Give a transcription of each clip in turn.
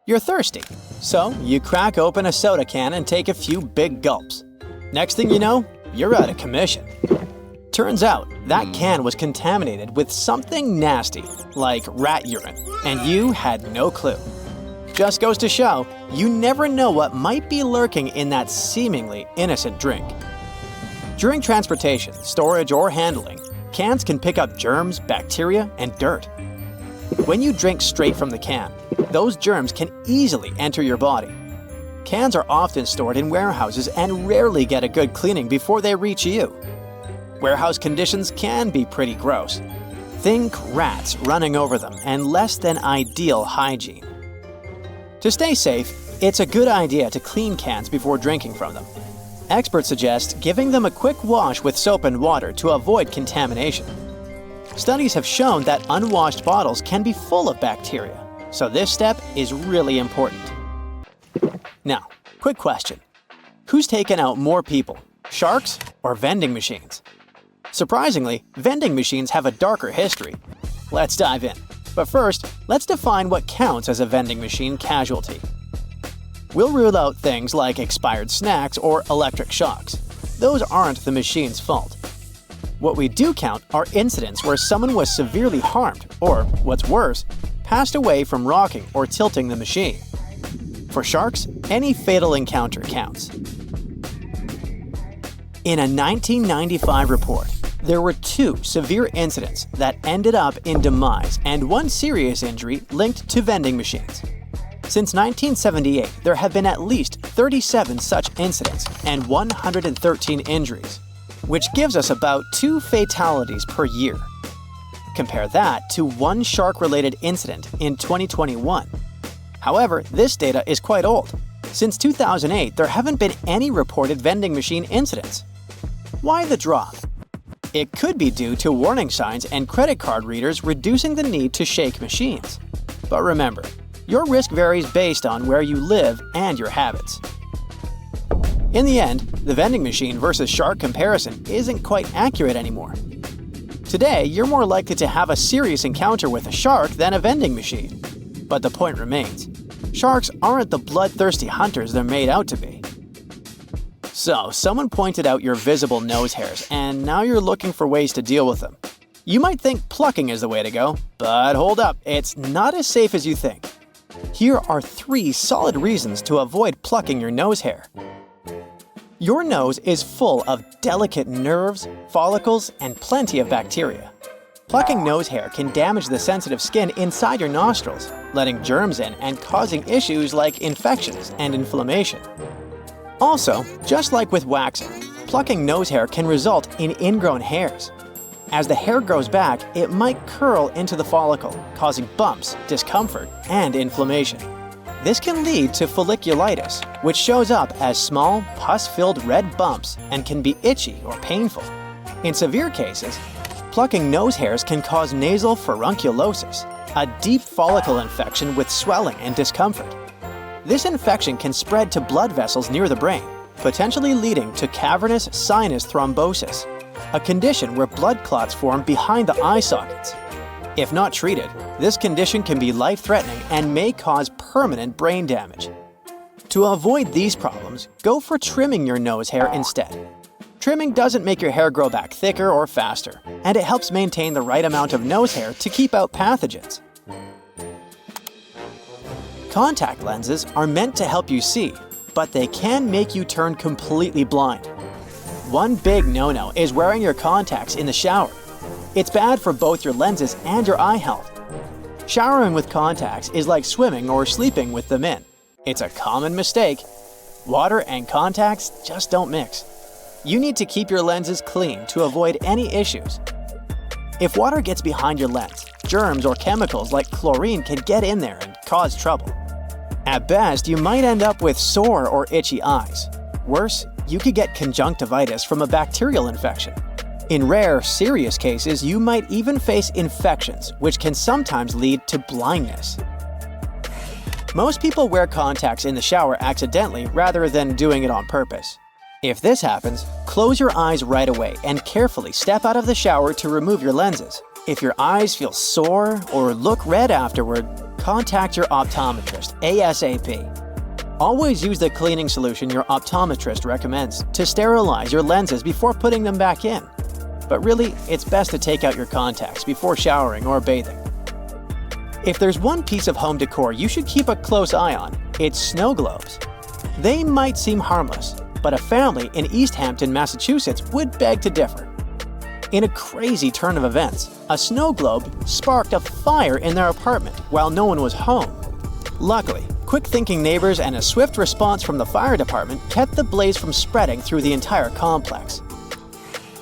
You're thirsty, so you crack open a soda can and take a few big gulps. Next thing you know, you're out of commission. Turns out that can was contaminated with something nasty, like rat urine, and you had no clue. Just goes to show, you never know what might be lurking in that seemingly innocent drink. During transportation, storage, or handling, cans can pick up germs, bacteria, and dirt. When you drink straight from the can, those germs can easily enter your body. Cans are often stored in warehouses and rarely get a good cleaning before they reach you. Warehouse conditions can be pretty gross. Think rats running over them and less than ideal hygiene. To stay safe, it's a good idea to clean cans before drinking from them. Experts suggest giving them a quick wash with soap and water to avoid contamination. Studies have shown that unwashed bottles can be full of bacteria, so this step is really important. Now, quick question. Who's taken out more people, sharks or vending machines? Surprisingly, vending machines have a darker history. Let's dive in. But first, let's define what counts as a vending machine casualty. We'll rule out things like expired snacks or electric shocks. Those aren't the machine's fault. What we do count are incidents where someone was severely harmed or, what's worse, passed away from rocking or tilting the machine. For sharks, any fatal encounter counts. In a 1995 report, there were 2 severe incidents that ended up in demise and 1 serious injury linked to vending machines. Since 1978, there have been at least 37 such incidents and 113 injuries, which gives us about 2 fatalities per year. Compare that to 1 shark-related incident in 2021. However, this data is quite old. Since 2008, there haven't been any reported vending machine incidents. Why the drop? It could be due to warning signs and credit card readers reducing the need to shake machines. But remember, your risk varies based on where you live and your habits. In the end, the vending machine versus shark comparison isn't quite accurate anymore. Today, you're more likely to have a serious encounter with a shark than a vending machine. But the point remains, sharks aren't the bloodthirsty hunters they're made out to be. So, someone pointed out your visible nose hairs, and now you're looking for ways to deal with them. You might think plucking is the way to go, but hold up, it's not as safe as you think. Here are 3 solid reasons to avoid plucking your nose hair. Your nose is full of delicate nerves, follicles, and plenty of bacteria. Plucking nose hair can damage the sensitive skin inside your nostrils, letting germs in and causing issues like infections and inflammation. Also, just like with waxing, plucking nose hair can result in ingrown hairs. As the hair grows back, it might curl into the follicle, causing bumps, discomfort, and inflammation. This can lead to folliculitis, which shows up as small, pus-filled red bumps and can be itchy or painful. In severe cases, plucking nose hairs can cause nasal furunculosis, a deep follicle infection with swelling and discomfort. This infection can spread to blood vessels near the brain, potentially leading to cavernous sinus thrombosis, a condition where blood clots form behind the eye sockets. If not treated, this condition can be life-threatening and may cause permanent brain damage. To avoid these problems, go for trimming your nose hair instead. Trimming doesn't make your hair grow back thicker or faster, and it helps maintain the right amount of nose hair to keep out pathogens. Contact lenses are meant to help you see, but they can make you turn completely blind. One big no-no is wearing your contacts in the shower. It's bad for both your lenses and your eye health. Showering with contacts is like swimming or sleeping with them in. It's a common mistake. Water and contacts just don't mix. You need to keep your lenses clean to avoid any issues. If water gets behind your lens, germs or chemicals like chlorine can get in there and cause trouble. At best, you might end up with sore or itchy eyes. Worse, you could get conjunctivitis from a bacterial infection. In rare, serious cases, you might even face infections, which can sometimes lead to blindness. Most people wear contacts in the shower accidentally rather than doing it on purpose. If this happens, close your eyes right away and carefully step out of the shower to remove your lenses. If your eyes feel sore or look red afterward, contact your optometrist ASAP. Always use the cleaning solution your optometrist recommends to sterilize your lenses before putting them back in. But really, it's best to take out your contacts before showering or bathing. If there's one piece of home decor you should keep a close eye on, it's snow globes. They might seem harmless, but a family in East Hampton, Massachusetts would beg to differ. In a crazy turn of events, a snow globe sparked a fire in their apartment while no one was home. Luckily, quick-thinking neighbors and a swift response from the fire department kept the blaze from spreading through the entire complex.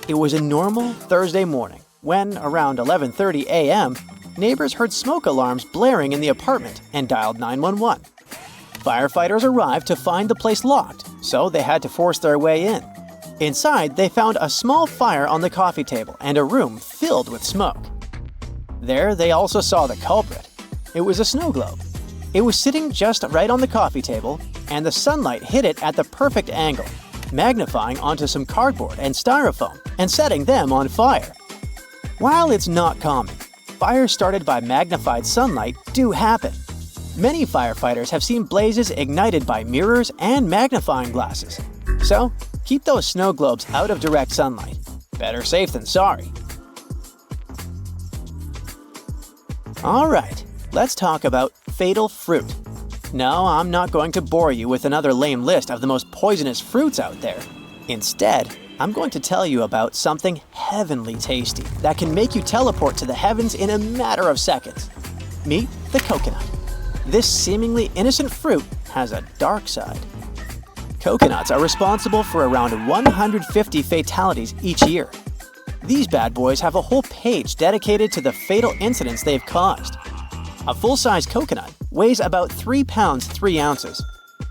It was a normal Thursday morning when, around 11:30 a.m., neighbors heard smoke alarms blaring in the apartment and dialed 911. Firefighters arrived to find the place locked, so they had to force their way in. Inside, they found a small fire on the coffee table and a room filled with smoke. There, they also saw the culprit. It was a snow globe. It was sitting just right on the coffee table, and the sunlight hit it at the perfect angle, magnifying onto some cardboard and styrofoam and setting them on fire. While it's not common, fires started by magnified sunlight do happen. Many firefighters have seen blazes ignited by mirrors and magnifying glasses. So, keep those snow globes out of direct sunlight. Better safe than sorry. Alright, let's talk about fatal fruit. No, I'm not going to bore you with another lame list of the most poisonous fruits out there. Instead, I'm going to tell you about something heavenly tasty that can make you teleport to the heavens in a matter of seconds. Meet the coconut. This seemingly innocent fruit has a dark side. Coconuts are responsible for around 150 fatalities each year. These bad boys have a whole page dedicated to the fatal incidents they've caused. A full-size coconut weighs about 3 pounds 3 ounces.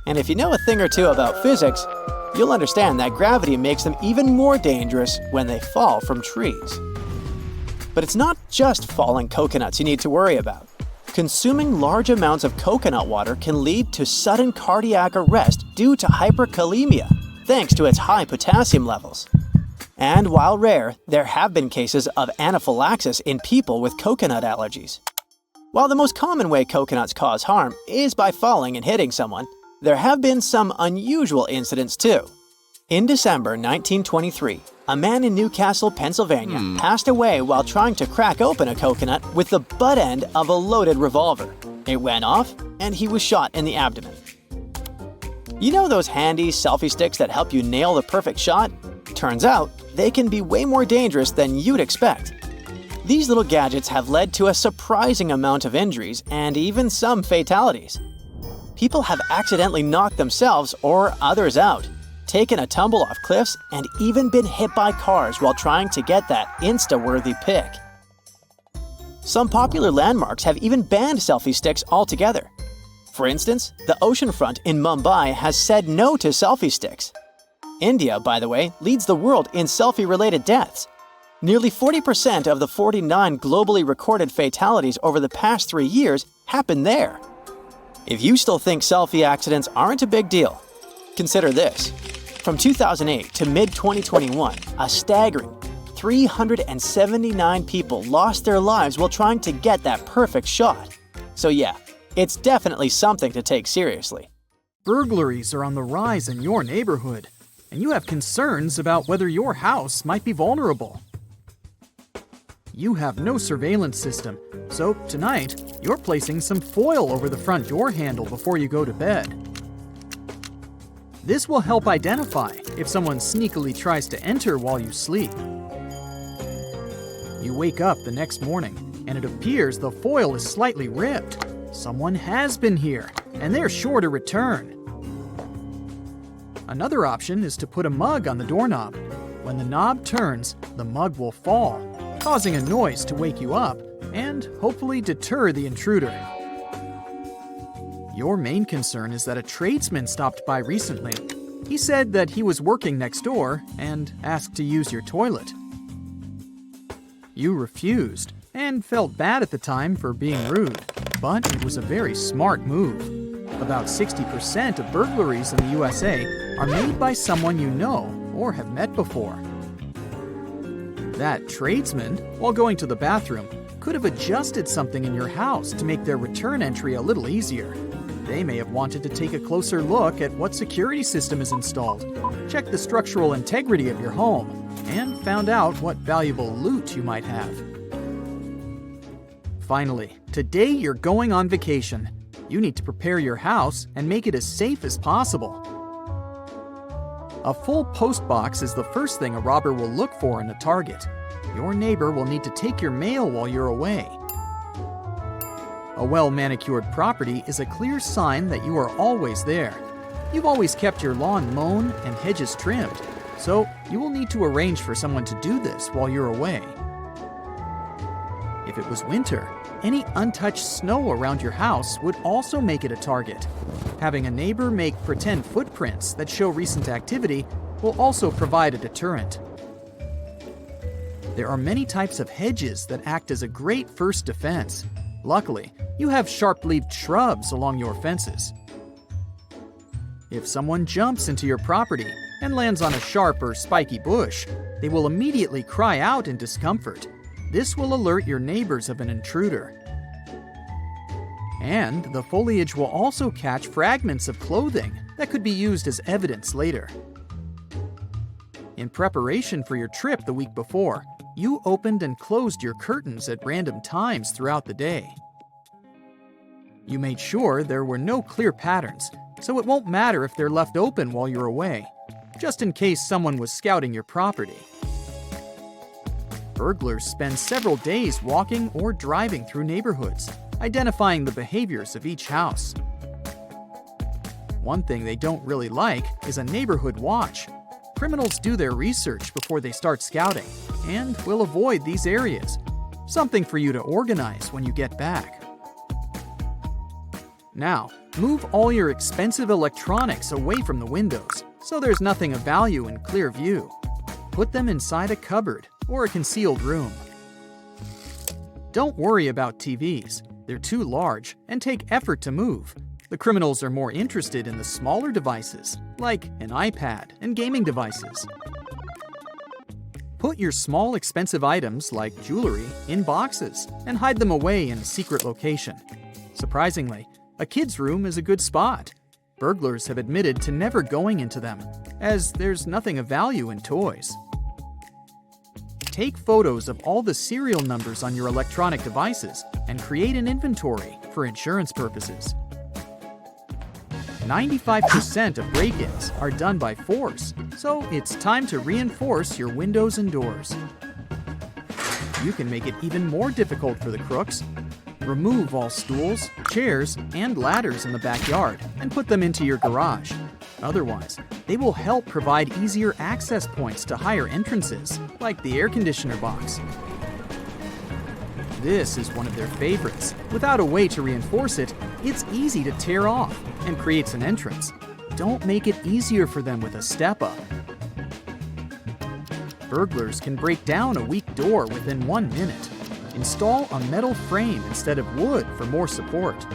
And if you know a thing or two about physics, you'll understand that gravity makes them even more dangerous when they fall from trees. But it's not just falling coconuts you need to worry about. Consuming large amounts of coconut water can lead to sudden cardiac arrest due to hyperkalemia, thanks to its high potassium levels. And while rare, there have been cases of anaphylaxis in people with coconut allergies. While the most common way coconuts cause harm is by falling and hitting someone, there have been some unusual incidents too. In December 1923, a man in Newcastle, Pennsylvania, passed away while trying to crack open a coconut with the butt end of a loaded revolver. It went off, and he was shot in the abdomen. You know those handy selfie sticks that help you nail the perfect shot? Turns out, they can be way more dangerous than you'd expect. These little gadgets have led to a surprising amount of injuries and even some fatalities. People have accidentally knocked themselves or others out, taken a tumble off cliffs, and even been hit by cars while trying to get that Insta-worthy pic. Some popular landmarks have even banned selfie sticks altogether. For instance, the oceanfront in Mumbai has said no to selfie sticks. India, by the way, leads the world in selfie-related deaths. Nearly 40% of the 49 globally recorded fatalities over the past 3 years happened there. If you still think selfie accidents aren't a big deal, consider this. From 2008 to mid-2021, a staggering 379 people lost their lives while trying to get that perfect shot. So yeah, it's definitely something to take seriously. Burglaries are on the rise in your neighborhood, and you have concerns about whether your house might be vulnerable. You have no surveillance system, so tonight, you're placing some foil over the front door handle before you go to bed. This will help identify if someone sneakily tries to enter while you sleep. You wake up the next morning, and it appears the foil is slightly ripped. Someone has been here, and they're sure to return. Another option is to put a mug on the doorknob. When the knob turns, the mug will fall, causing a noise to wake you up and hopefully deter the intruder. Your main concern is that a tradesman stopped by recently. He said that he was working next door and asked to use your toilet. You refused and felt bad at the time for being rude, but it was a very smart move. About 60% of burglaries in the USA are made by someone you know or have met before. That tradesman, while going to the bathroom, could have adjusted something in your house to make their return entry a little easier. They may have wanted to take a closer look at what security system is installed, check the structural integrity of your home, and found out what valuable loot you might have. Finally, today you're going on vacation. You need to prepare your house and make it as safe as possible. A full post box is the first thing a robber will look for in a target. Your neighbor will need to take your mail while you're away. A well-manicured property is a clear sign that you are always there. You've always kept your lawn mown and hedges trimmed, so you will need to arrange for someone to do this while you're away. If it was winter, any untouched snow around your house would also make it a target. Having a neighbor make pretend footprints that show recent activity will also provide a deterrent. There are many types of hedges that act as a great first defense. Luckily, you have sharp-leaved shrubs along your fences. If someone jumps into your property and lands on a sharp or spiky bush, they will immediately cry out in discomfort. This will alert your neighbors of an intruder. And the foliage will also catch fragments of clothing that could be used as evidence later. In preparation for your trip the week before, you opened and closed your curtains at random times throughout the day. You made sure there were no clear patterns, so it won't matter if they're left open while you're away, just in case someone was scouting your property. Burglars spend several days walking or driving through neighborhoods, identifying the behaviors of each house. One thing they don't really like is a neighborhood watch. Criminals do their research before they start scouting and will avoid these areas. Something for you to organize when you get back. Now, move all your expensive electronics away from the windows so there's nothing of value in clear view. Put them inside a cupboard or a concealed room. Don't worry about TVs. They're too large and take effort to move. The criminals are more interested in the smaller devices, like an iPad and gaming devices. Put your small expensive items, like jewelry, in boxes and hide them away in a secret location. Surprisingly, a kid's room is a good spot. Burglars have admitted to never going into them, as there's nothing of value in toys. Take photos of all the serial numbers on your electronic devices and create an inventory for insurance purposes. 95% of break-ins are done by force, so it's time to reinforce your windows and doors. You can make it even more difficult for the crooks. Remove all stools, chairs, and ladders in the backyard and put them into your garage. Otherwise, they will help provide easier access points to higher entrances, like the air conditioner box. This is one of their favorites. Without a way to reinforce it, it's easy to tear off and creates an entrance. Don't make it easier for them with a step-up. Burglars can break down a weak door within 1 minute. Install a metal frame instead of wood for more support.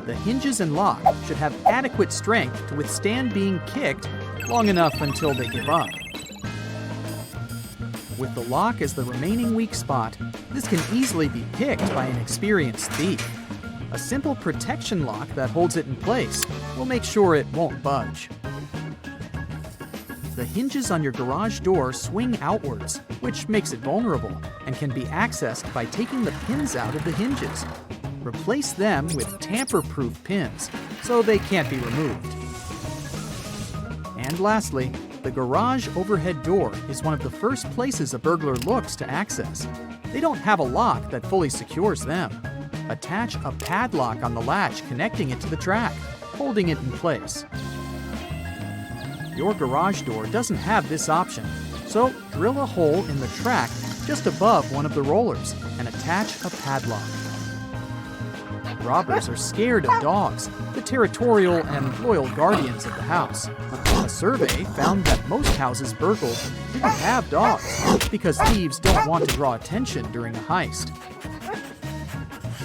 The hinges and lock should have adequate strength to withstand being kicked long enough until they give up. With the lock as the remaining weak spot, this can easily be picked by an experienced thief. A simple protection lock that holds it in place will make sure it won't budge. The hinges on your garage door swing outwards, which makes it vulnerable and can be accessed by taking the pins out of the hinges. Replace them with tamper-proof pins so they can't be removed. And lastly, the garage overhead door is one of the first places a burglar looks to access. They don't have a lock that fully secures them. Attach a padlock on the latch connecting it to the track, holding it in place. Your garage door doesn't have this option, so drill a hole in the track just above one of the rollers and attach a padlock. Robbers are scared of dogs, the territorial and loyal guardians of the house. A survey found that most houses burgled didn't have dogs because thieves don't want to draw attention during a heist.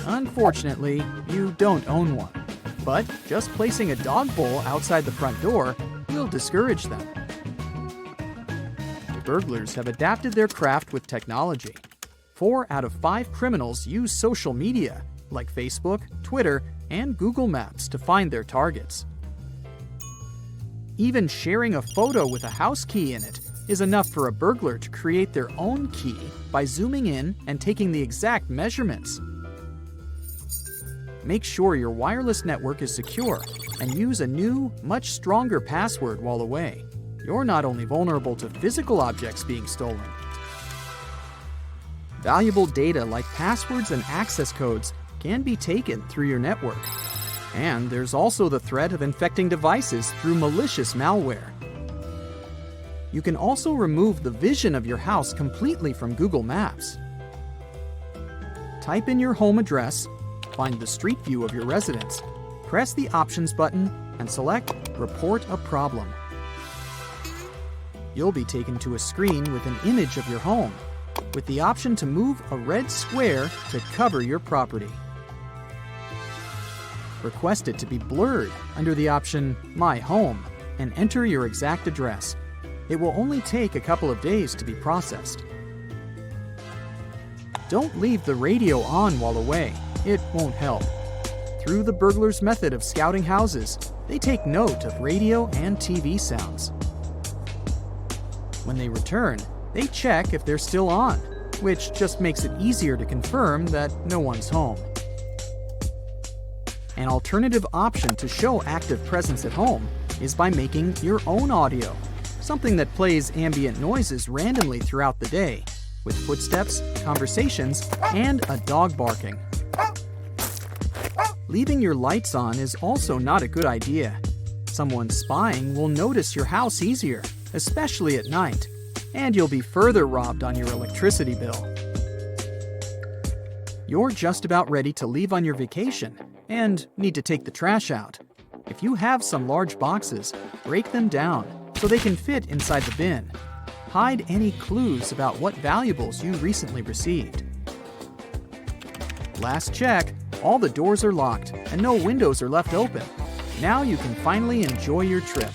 Unfortunately, you don't own one, but just placing a dog bowl outside the front door will discourage them. Burglars have adapted their craft with technology. 4 out of 5 criminals use social media, like Facebook, Twitter, and Google Maps to find their targets. Even sharing a photo with a house key in it is enough for a burglar to create their own key by zooming in and taking the exact measurements. Make sure your wireless network is secure and use a new, much stronger password while away. You're not only vulnerable to physical objects being stolen. Valuable data like passwords and access codes can be taken through your network. And there's also the threat of infecting devices through malicious malware. You can also remove the vision of your house completely from Google Maps. Type in your home address, find the street view of your residence, press the Options button, and select Report a Problem. You'll be taken to a screen with an image of your home, with the option to move a red square to cover your property. Request it to be blurred under the option My Home and enter your exact address. It will only take a couple of days to be processed. Don't leave the radio on while away. It won't help. Through the burglar's method of scouting houses, they take note of radio and TV sounds. When they return, they check if they're still on, which just makes it easier to confirm that no one's home. An alternative option to show active presence at home is by making your own audio, something that plays ambient noises randomly throughout the day, with footsteps, conversations, and a dog barking. Leaving your lights on is also not a good idea. Someone spying will notice your house easier, especially at night, and you'll be further robbed on your electricity bill. You're just about ready to leave on your vacation and need to take the trash out. If you have some large boxes, break them down so they can fit inside the bin. Hide any clues about what valuables you recently received. Last check, all the doors are locked and no windows are left open. Now you can finally enjoy your trip.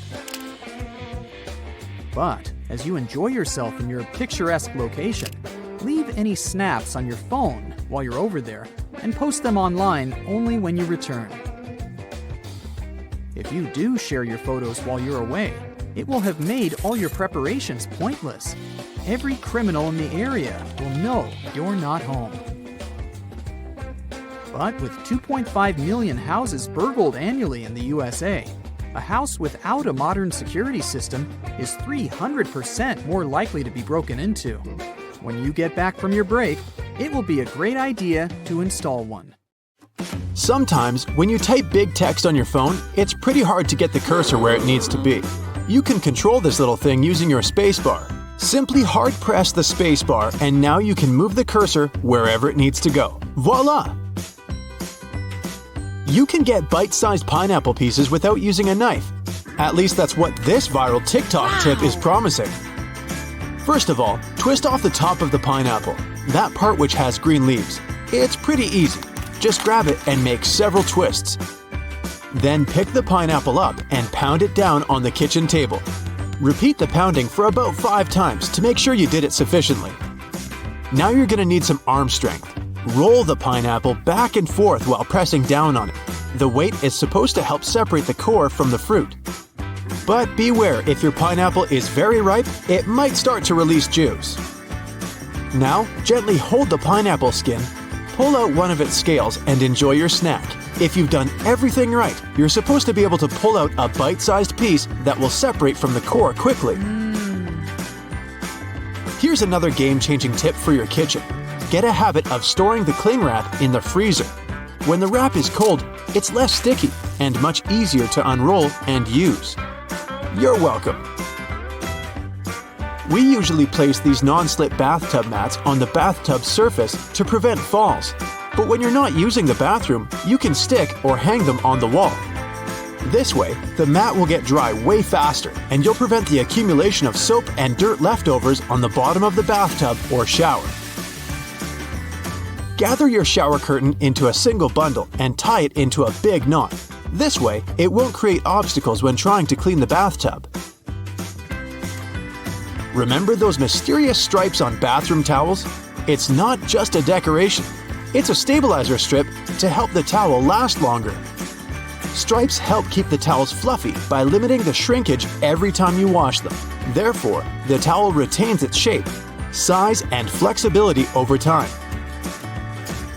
But as you enjoy yourself in your picturesque location, leave any snaps on your phone while you're over there and post them online only when you return. If you do share your photos while you're away, it will have made all your preparations pointless. Every criminal in the area will know you're not home. But with 2.5 million houses burgled annually in the USA, a house without a modern security system is 300% more likely to be broken into. When you get back from your break, it will be a great idea to install one. Sometimes, when you type big text on your phone, it's pretty hard to get the cursor where it needs to be. You can control this little thing using your spacebar. Simply hard press the spacebar and now you can move the cursor wherever it needs to go. Voila! You can get bite-sized pineapple pieces without using a knife. At least that's what this viral TikTok tip is promising. First of all, twist off the top of the pineapple, that part which has green leaves. It's pretty easy. Just grab it and make several twists. Then pick the pineapple up and pound it down on the kitchen table. Repeat the pounding for about 5 times to make sure you did it sufficiently. Now you're going to need some arm strength. Roll the pineapple back and forth while pressing down on it. The weight is supposed to help separate the core from the fruit. But beware, if your pineapple is very ripe, it might start to release juice. Now, gently hold the pineapple skin, pull out one of its scales, and enjoy your snack. If you've done everything right, you're supposed to be able to pull out a bite-sized piece that will separate from the core quickly. Here's another game-changing tip for your kitchen. Get a habit of storing the cling wrap in the freezer. When the wrap is cold, it's less sticky and much easier to unroll and use. You're welcome. We usually place these non-slip bathtub mats on the bathtub surface to prevent falls. But when you're not using the bathroom, you can stick or hang them on the wall. This way, the mat will get dry way faster and you'll prevent the accumulation of soap and dirt leftovers on the bottom of the bathtub or shower. Gather your shower curtain into a single bundle and tie it into a big knot. This way, it won't create obstacles when trying to clean the bathtub. Remember those mysterious stripes on bathroom towels? it's not just a decoration. It's a stabilizer strip to help the towel last longer. Stripes help keep the towels fluffy by limiting the shrinkage every time you wash them. Therefore, the towel retains its shape, size, and flexibility over time.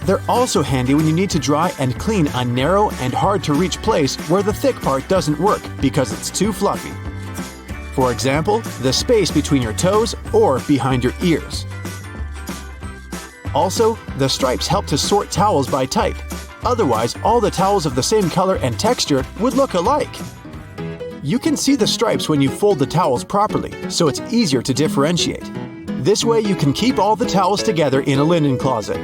They're also handy when you need to dry and clean a narrow and hard-to-reach place where the thick part doesn't work because it's too fluffy. For example, the space between your toes or behind your ears. Also, the stripes help to sort towels by type. Otherwise, all the towels of the same color and texture would look alike. You can see the stripes when you fold the towels properly, so it's easier to differentiate. This way you can keep all the towels together in a linen closet.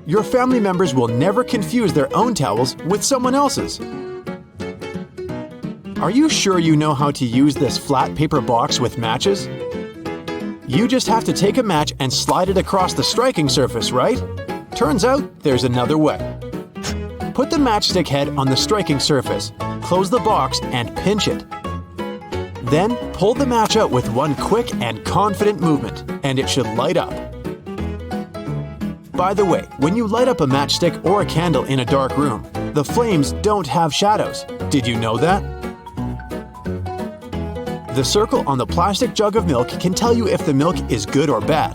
Your family members will never confuse their own towels with someone else's. Are you sure you know how to use this flat paper box with matches? You just have to take a match and slide it across the striking surface, right? Turns out there's another way. Put the matchstick head on the striking surface, close the box and pinch it. Then pull the match out with one quick and confident movement, and it should light up. By the way, when you light up a matchstick or a candle in a dark room, the flames don't have shadows. Did you know that? The circle on the plastic jug of milk can tell you if the milk is good or bad.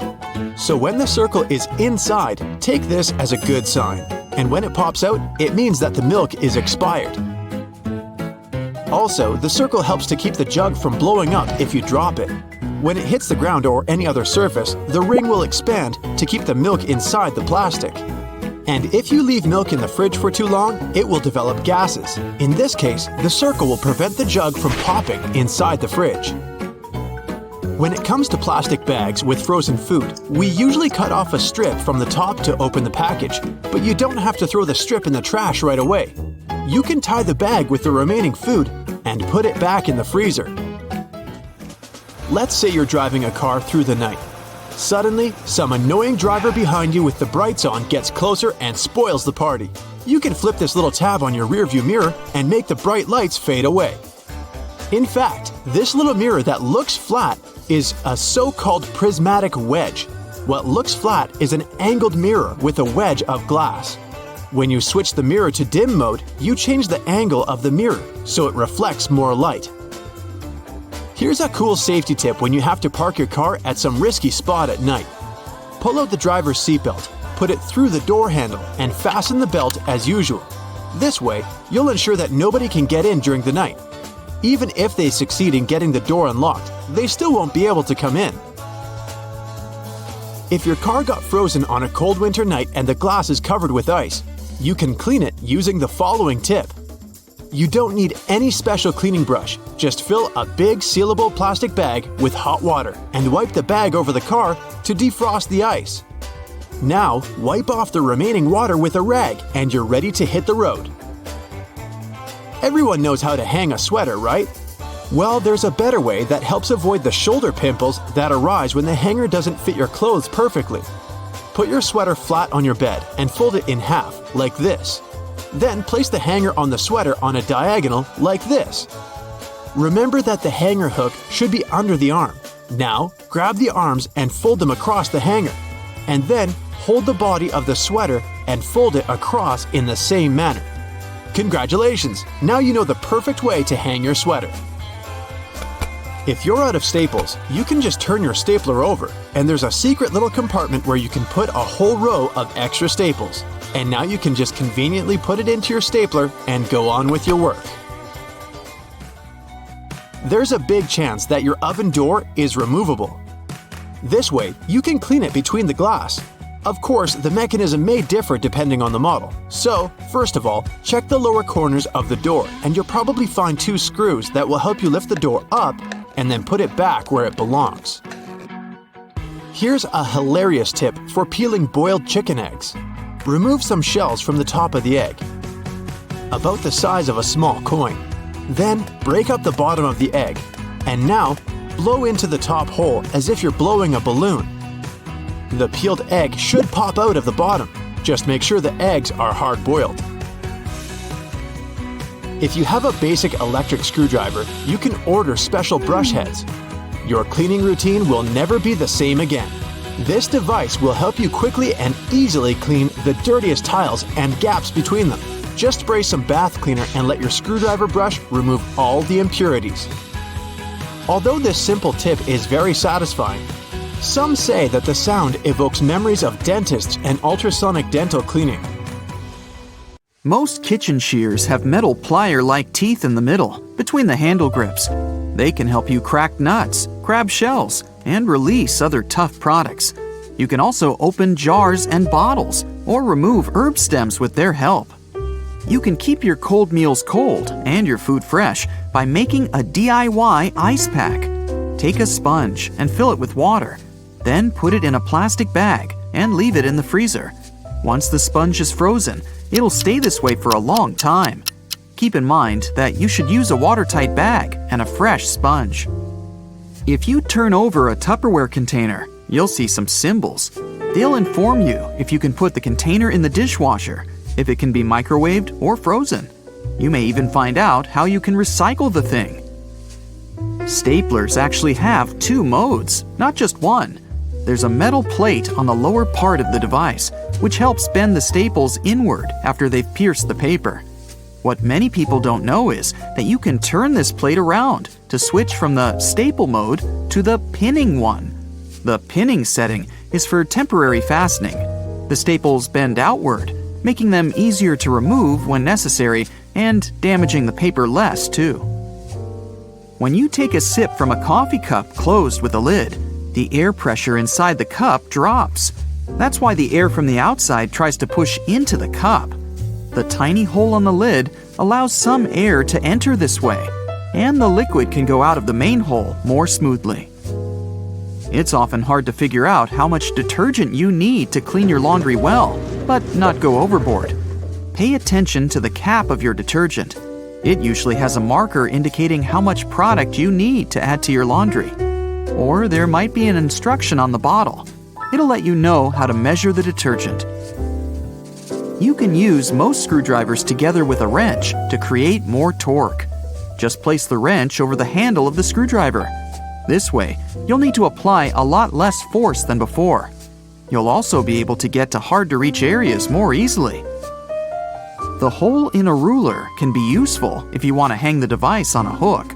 So when the circle is inside, take this as a good sign. And when it pops out, it means that the milk is expired. Also, the circle helps to keep the jug from blowing up if you drop it. When it hits the ground or any other surface, the ring will expand to keep the milk inside the plastic. And if you leave milk in the fridge for too long, it will develop gases. In this case, the circle will prevent the jug from popping inside the fridge. When it comes to plastic bags with frozen food, we usually cut off a strip from the top to open the package, but you don't have to throw the strip in the trash right away. You can tie the bag with the remaining food and put it back in the freezer. Let's say you're driving a car through the night. Suddenly, some annoying driver behind you with the brights on gets closer and spoils the party. You can flip this little tab on your rearview mirror and make the bright lights fade away. In fact, this little mirror that looks flat is a so-called prismatic wedge. What looks flat is an angled mirror with a wedge of glass. When you switch the mirror to dim mode, you change the angle of the mirror so it reflects more light. Here's a cool safety tip when you have to park your car at some risky spot at night. Pull out the driver's seatbelt, put it through the door handle, and fasten the belt as usual. This way, you'll ensure that nobody can get in during the night. Even if they succeed in getting the door unlocked, they still won't be able to come in. If your car got frozen on a cold winter night and the glass is covered with ice, you can clean it using the following tip. You don't need any special cleaning brush. Just fill a big sealable plastic bag with hot water and wipe the bag over the car to defrost the ice. Now, wipe off the remaining water with a rag and you're ready to hit the road. Everyone knows how to hang a sweater, right? Well, there's a better way that helps avoid the shoulder pimples that arise when the hanger doesn't fit your clothes perfectly. Put your sweater flat on your bed and fold it in half, like this. Then place the hanger on the sweater on a diagonal like this. Remember that the hanger hook should be under the arm. Now, grab the arms and fold them across the hanger. And then hold the body of the sweater and fold it across in the same manner. Congratulations! Now you know the perfect way to hang your sweater. If you're out of staples, you can just turn your stapler over, and there's a secret little compartment where you can put a whole row of extra staples. And now you can just conveniently put it into your stapler and go on with your work. There's a big chance that your oven door is removable. This way, you can clean it between the glass. Of course, the mechanism may differ depending on the model. So, first of all, check the lower corners of the door, and you'll probably find 2 screws that will help you lift the door up and then put it back where it belongs. Here's a hilarious tip for peeling boiled chicken eggs. Remove some shells from the top of the egg, about the size of a small coin. Then break up the bottom of the egg, and now blow into the top hole as if you're blowing a balloon. The peeled egg should pop out of the bottom. Just make sure the eggs are hard-boiled. If you have a basic electric screwdriver, you can order special brush heads. Your cleaning routine will never be the same again. This device will help you quickly and easily clean the dirtiest tiles and gaps between them. Just spray some bath cleaner and let your screwdriver brush remove all the impurities. Although this simple tip is very satisfying, some say that the sound evokes memories of dentists and ultrasonic dental cleaning. Most kitchen shears have metal plier-like teeth in the middle, between the handle grips. They can help you crack nuts, grab shells, and release other tough products. You can also open jars and bottles, or remove herb stems with their help. You can keep your cold meals cold and your food fresh by making a DIY ice pack. Take a sponge and fill it with water. Then put it in a plastic bag and leave it in the freezer. Once the sponge is frozen, it'll stay this way for a long time. Keep in mind that you should use a watertight bag and a fresh sponge. If you turn over a Tupperware container, you'll see some symbols. They'll inform you if you can put the container in the dishwasher, if it can be microwaved or frozen. You may even find out how you can recycle the thing. Staplers actually have two modes, not just one. There's a metal plate on the lower part of the device, which helps bend the staples inward after they've pierced the paper. What many people don't know is that you can turn this plate around to switch from the staple mode to the pinning one. The pinning setting is for temporary fastening. The staples bend outward, making them easier to remove when necessary and damaging the paper less too. When you take a sip from a coffee cup closed with a lid, the air pressure inside the cup drops. That's why the air from the outside tries to push into the cup. The tiny hole on the lid allows some air to enter this way, and the liquid can go out of the main hole more smoothly. It's often hard to figure out how much detergent you need to clean your laundry well, but not go overboard. Pay attention to the cap of your detergent. It usually has a marker indicating how much product you need to add to your laundry. Or there might be an instruction on the bottle. It'll let you know how to measure the detergent. You can use most screwdrivers together with a wrench to create more torque. Just place the wrench over the handle of the screwdriver. This way, you'll need to apply a lot less force than before. You'll also be able to get to hard-to-reach areas more easily. The hole in a ruler can be useful if you want to hang the device on a hook.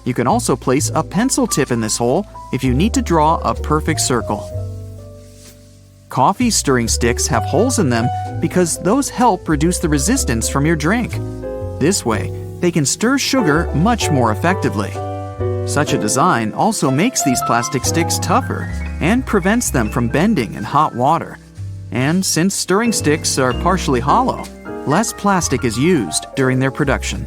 You can also place a pencil tip in this hole if you need to draw a perfect circle. Coffee stirring sticks have holes in them because those help reduce the resistance from your drink. This way, they can stir sugar much more effectively. Such a design also makes these plastic sticks tougher and prevents them from bending in hot water. And since stirring sticks are partially hollow, less plastic is used during their production.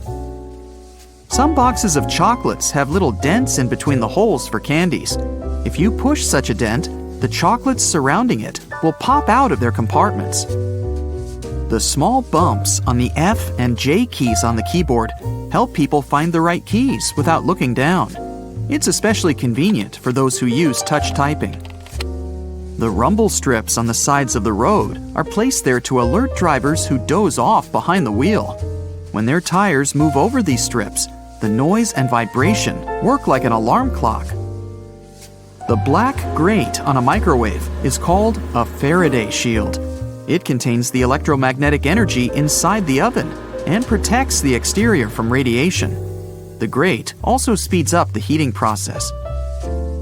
Some boxes of chocolates have little dents in between the holes for candies. If you push such a dent, the chocolates surrounding it will pop out of their compartments. The small bumps on the F and J keys on the keyboard help people find the right keys without looking down. It's especially convenient for those who use touch typing. The rumble strips on the sides of the road are placed there to alert drivers who doze off behind the wheel. When their tires move over these strips, the noise and vibration work like an alarm clock. The black grate on a microwave is called a Faraday shield. It contains the electromagnetic energy inside the oven and protects the exterior from radiation. The grate also speeds up the heating process.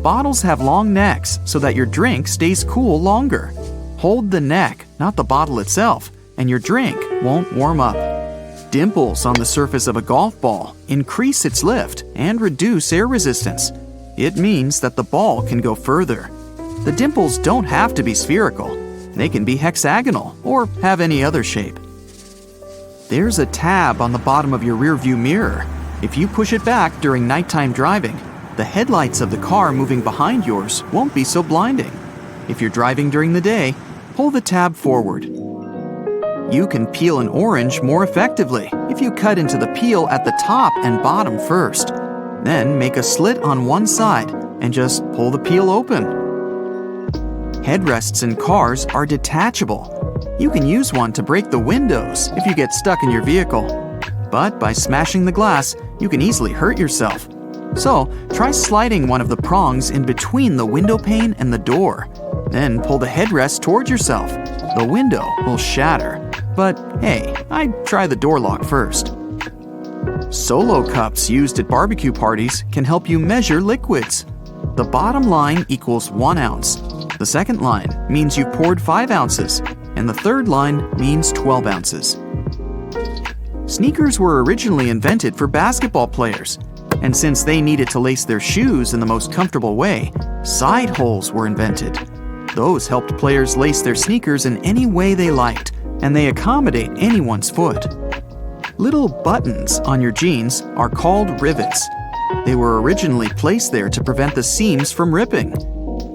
Bottles have long necks so that your drink stays cool longer. Hold the neck, not the bottle itself, and your drink won't warm up. Dimples on the surface of a golf ball increase its lift and reduce air resistance. It means that the ball can go further. The dimples don't have to be spherical. They can be hexagonal or have any other shape. There's a tab on the bottom of your rearview mirror. If you push it back during nighttime driving, the headlights of the car moving behind yours won't be so blinding. If you're driving during the day, pull the tab forward. You can peel an orange more effectively if you cut into the peel at the top and bottom first. Then make a slit on one side and just pull the peel open. Headrests in cars are detachable. You can use one to break the windows if you get stuck in your vehicle. But by smashing the glass, you can easily hurt yourself. So try sliding one of the prongs in between the window pane and the door. Then pull the headrest towards yourself. The window will shatter. But hey, I'd try the door lock first. Solo cups used at barbecue parties can help you measure liquids. The bottom line equals 1 ounce. The second line means you've poured 5 ounces. And the third line means 12 ounces. Sneakers were originally invented for basketball players. And since they needed to lace their shoes in the most comfortable way, side holes were invented. Those helped players lace their sneakers in any way they liked, and they accommodate anyone's foot. Little buttons on your jeans are called rivets. They were originally placed there to prevent the seams from ripping.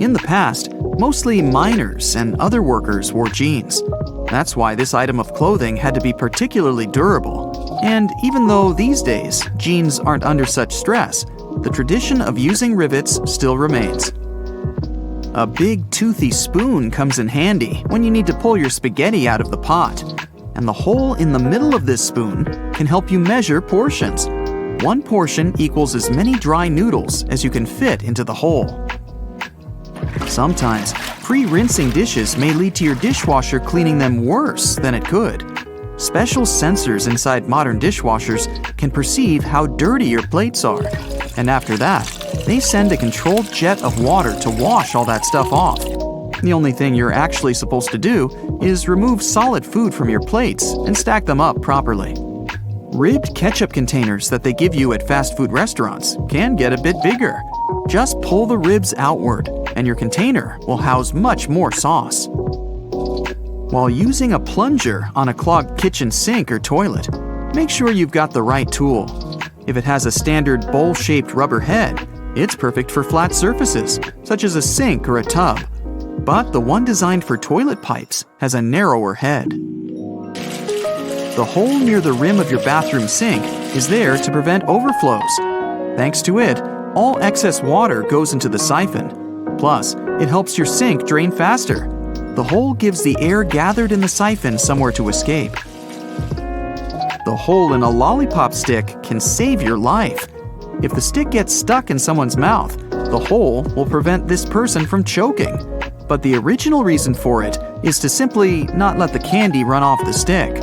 In the past, mostly miners and other workers wore jeans. That's why this item of clothing had to be particularly durable. And even though these days jeans aren't under such stress, the tradition of using rivets still remains. A big toothy spoon comes in handy when you need to pull your spaghetti out of the pot. And the hole in the middle of this spoon can help you measure portions. 1 portion equals as many dry noodles as you can fit into the hole. Sometimes, pre-rinsing dishes may lead to your dishwasher cleaning them worse than it could. Special sensors inside modern dishwashers can perceive how dirty your plates are. And after that, they send a controlled jet of water to wash all that stuff off. The only thing you're actually supposed to do is remove solid food from your plates and stack them up properly. Ribbed ketchup containers that they give you at fast food restaurants can get a bit bigger. Just pull the ribs outward, and your container will house much more sauce. While using a plunger on a clogged kitchen sink or toilet, make sure you've got the right tool. If it has a standard bowl-shaped rubber head, it's perfect for flat surfaces, such as a sink or a tub. But the one designed for toilet pipes has a narrower head. The hole near the rim of your bathroom sink is there to prevent overflows. Thanks to it, all excess water goes into the siphon. Plus, it helps your sink drain faster. The hole gives the air gathered in the siphon somewhere to escape. The hole in a lollipop stick can save your life. If the stick gets stuck in someone's mouth, the hole will prevent this person from choking. But the original reason for it is to simply not let the candy run off the stick.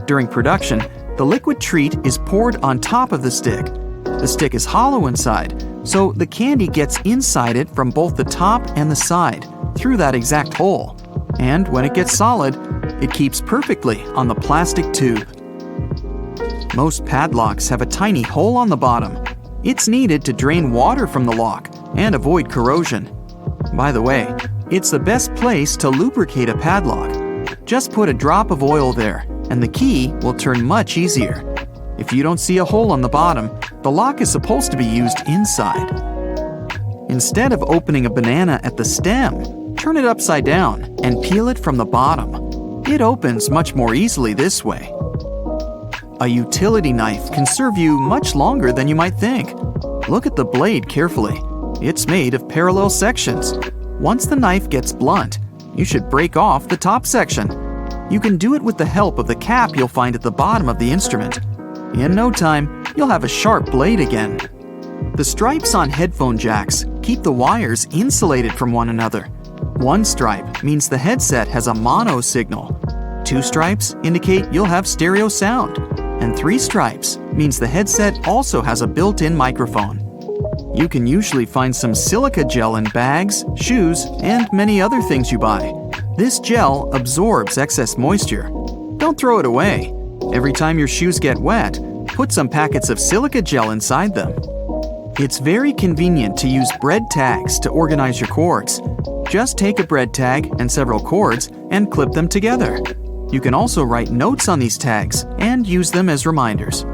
During production, the liquid treat is poured on top of the stick. The stick is hollow inside, so the candy gets inside it from both the top and the side, through that exact hole. And when it gets solid, it keeps perfectly on the plastic tube. Most padlocks have a tiny hole on the bottom. It's needed to drain water from the lock and avoid corrosion. By the way, it's the best place to lubricate a padlock. Just put a drop of oil there, and the key will turn much easier. If you don't see a hole on the bottom, the lock is supposed to be used inside. Instead of opening a banana at the stem, turn it upside down and peel it from the bottom. It opens much more easily this way. A utility knife can serve you much longer than you might think. Look at the blade carefully. It's made of parallel sections. Once the knife gets blunt, you should break off the top section. You can do it with the help of the cap you'll find at the bottom of the instrument. In no time, you'll have a sharp blade again. The stripes on headphone jacks keep the wires insulated from one another. 1 stripe means the headset has a mono signal. 2 stripes indicate you'll have stereo sound. And 3 stripes means the headset also has a built-in microphone. You can usually find some silica gel in bags, shoes, and many other things you buy. This gel absorbs excess moisture. Don't throw it away. Every time your shoes get wet, put some packets of silica gel inside them. It's very convenient to use bread tags to organize your cords. Just take a bread tag and several cords and clip them together. You can also write notes on these tags and use them as reminders.